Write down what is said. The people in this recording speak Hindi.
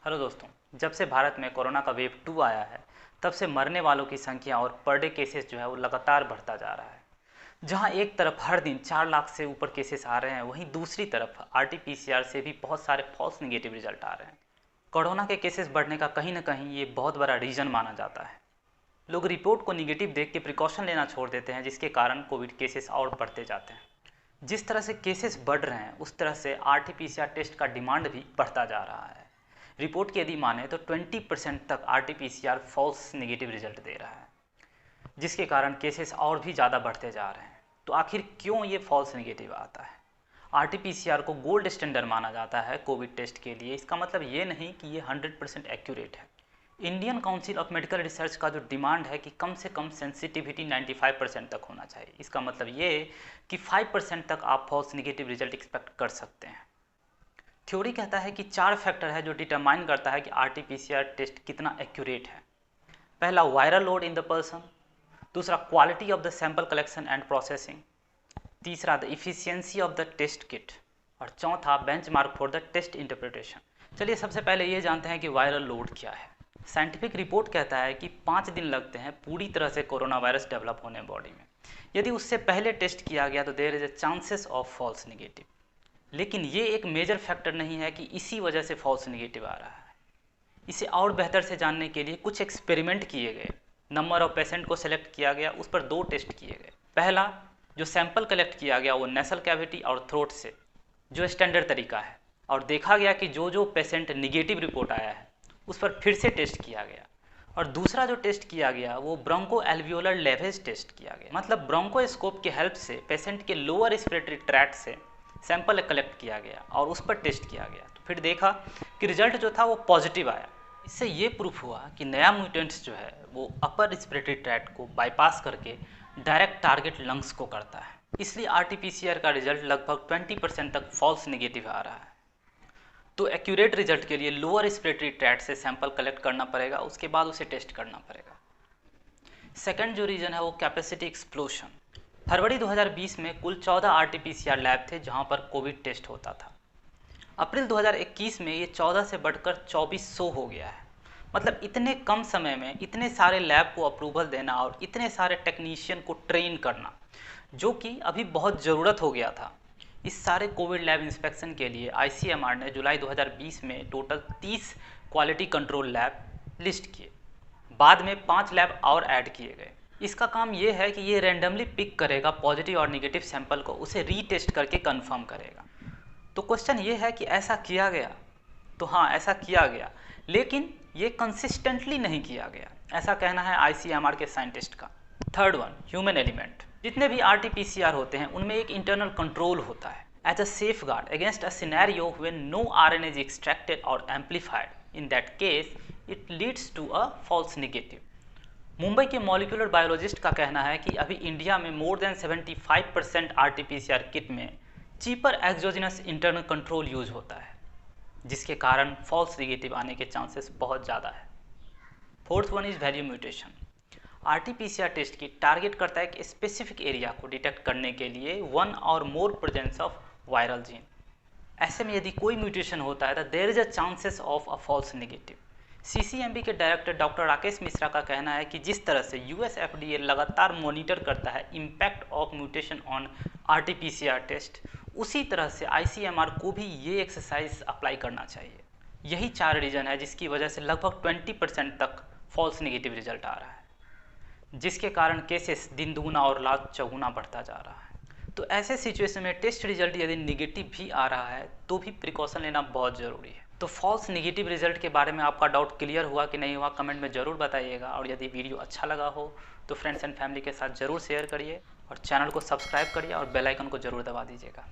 हेलो दोस्तों, जब से भारत में कोरोना का वेव 2 आया है तब से मरने वालों की संख्या और पर डे केसेस जो है वो लगातार बढ़ता जा रहा है। जहां एक तरफ हर दिन 4 लाख से ऊपर केसेस आ रहे हैं, वहीं दूसरी तरफ आरटीपीसीआर से भी बहुत सारे फॉल्स निगेटिव रिजल्ट आ रहे हैं। कोरोना के केसेस बढ़ने का कहीं ना कहीं ये बहुत बड़ा रीज़न माना जाता है। लोग रिपोर्ट को निगेटिव देख के प्रिकॉशन लेना छोड़ देते हैं, जिसके कारण कोविड केसेस और बढ़ते जाते हैं। जिस तरह से केसेस बढ़ रहे हैं उस तरह से आरटीपीसीआर टेस्ट का डिमांड भी बढ़ता जा रहा है। रिपोर्ट की यदि माने तो 20% तक आरटीपीसीआर फॉल्स नेगेटिव रिजल्ट दे रहा है, जिसके कारण केसेस और भी ज़्यादा बढ़ते जा रहे हैं। तो आखिर क्यों ये फॉल्स नेगेटिव आता है? आरटीपीसीआर को गोल्ड स्टैंडर्ड माना जाता है कोविड टेस्ट के लिए। इसका मतलब ये नहीं कि ये 100% एक्यूरेट है। Indian council of medical research का जो डिमांड है कि कम से कम सेंसिटिविटी 95% तक होना चाहिए। इसका मतलब ये कि 5% तक आप फॉल्स नेगेटिव रिजल्ट एक्सपेक्ट कर सकते हैं। थ्योरी कहता है कि 4 फैक्टर है जो डिटरमाइन करता है कि आरटीपीसीआर टेस्ट कितना एक्यूरेट है। पहला, viral load in the person. दूसरा, quality of the sample collection and processing. तीसरा, the efficiency of the test kit. और चौथा, benchmark for the test interpretation. चलिए सबसे पहले ये जानते हैं कि वायरल लोड क्या है। साइंटिफिक रिपोर्ट कहता है कि 5 दिन लगते हैं पूरी तरह से कोरोना वायरस डेवलप होने बॉडी में। यदि उससे पहले टेस्ट किया गया तो there is a chances of false negative. लेकिन ये एक मेजर फैक्टर नहीं है कि इसी वजह से फॉल्स नेगेटिव आ रहा है। इसे और बेहतर से जानने के लिए कुछ एक्सपेरिमेंट किए गए। नंबर ऑफ पेशेंट को सिलेक्ट किया गया, उस पर 2 टेस्ट किए गए। पहला, जो सैंपल कलेक्ट किया गया वो नेसल कैविटी और थ्रोट से, जो स्टैंडर्ड तरीका है, और देखा गया कि जो पेशेंट निगेटिव रिपोर्ट आया है उस पर फिर से टेस्ट किया गया। और दूसरा जो टेस्ट किया गया वो ब्रोंको एल्वियोलर लेवेज टेस्ट किया गया। मतलब ब्रोंकोस्कोप के हेल्प से पेशेंट के लोअर रेस्पिरेटरी ट्रैक्ट से सैंपल कलेक्ट किया गया और उस पर टेस्ट किया गया। तो फिर देखा कि रिजल्ट जो था वो पॉजिटिव आया। इससे ये प्रूफ हुआ कि नया म्यूटेंट्स जो है वो अपर रेस्पिरेटरी ट्रैक्ट को बाईपास करके डायरेक्ट टारगेट लंग्स को करता है। इसलिए आरटीपीसीआर का रिजल्ट लगभग 20% तक फॉल्स नेगेटिव आ रहा है। तो एक्यूरेट रिजल्ट के लिए लोअर रेस्पिरेटरी ट्रैक्ट से सैंपल कलेक्ट करना पड़ेगा, उसके बाद उसे टेस्ट करना पड़ेगा। सेकंड जो रीजन है वो कैपेसिटी एक्सप्लोशन। फरवरी 2020 में कुल 14 आरटीपीसीआर लैब थे जहां पर कोविड टेस्ट होता था। अप्रैल 2021 में ये 14 से बढ़कर 2400 हो गया है। मतलब इतने कम समय में इतने सारे लैब को अप्रूवल देना और इतने सारे टेक्नीशियन को ट्रेन करना, जो कि अभी बहुत ज़रूरत हो गया था। इस सारे कोविड लैब इंस्पेक्शन के लिए आईसीएमआर ने जुलाई 2020 में total 30 quality control lab list किए। बाद में 5 लैब और ऐड किए गए। इसका काम ये है कि ये रैंडमली पिक करेगा पॉजिटिव और निगेटिव सैंपल को, उसे रीटेस्ट करके कंफर्म करेगा। तो क्वेश्चन ये है कि ऐसा किया गया? तो हाँ, ऐसा किया गया, लेकिन ये कंसिस्टेंटली नहीं किया गया, ऐसा कहना है आईसीएमआर के साइंटिस्ट का। Third one, human element. जितने भी आरटीपीसीआर होते हैं उनमें एक इंटरनल कंट्रोल होता है as a safeguard against a scenario when no RNA is extracted और amplified. In that case it leads to a false negative. Mumbai के मॉलिक्यूलर बायोलॉजिस्ट का कहना है कि अभी इंडिया में मोर देन 75% आरटीपीसीआर किट में cheaper exogenous internal control use होता है, जिसके कारण फॉल्स नेगेटिव आने के चांसेस बहुत ज़्यादा है। Fourth one is value mutation. RTPCR test की टारगेट करता है कि स्पेसिफिक एरिया को डिटेक्ट करने के लिए 1 और more presence of viral gene. ऐसे में यदि कोई म्यूटेशन होता है तो there is a chances of a false negative. CCMB के डायरेक्टर डॉक्टर राकेश मिश्रा का कहना है कि जिस तरह से यूएस एफडीए लगातार मॉनिटर करता है impact of mutation on RTPCR test, उसी तरह से आईसीएमआर को भी ये एक्सरसाइज अप्लाई करना चाहिए। यही 4 रीजन है जिसकी वजह से लगभग 20% तक फॉल्स नेगेटिव रिजल्ट आ रहा है, जिसके कारण केसेस दिन दुगुना और रात चौगुना बढ़ता जा रहा है। तो ऐसे सिचुएशन में टेस्ट रिजल्ट यदि निगेटिव भी आ रहा है तो भी प्रिकॉशन लेना बहुत ज़रूरी है। तो फॉल्स नेगेटिव रिजल्ट के बारे में आपका डाउट क्लियर हुआ कि नहीं हुआ, कमेंट में ज़रूर बताइएगा। और यदि वीडियो अच्छा लगा हो तो फ्रेंड्स एंड फैमिली के साथ ज़रूर शेयर करिए और चैनल को सब्सक्राइब करिए और बेल आइकन को ज़रूर दबा दीजिएगा।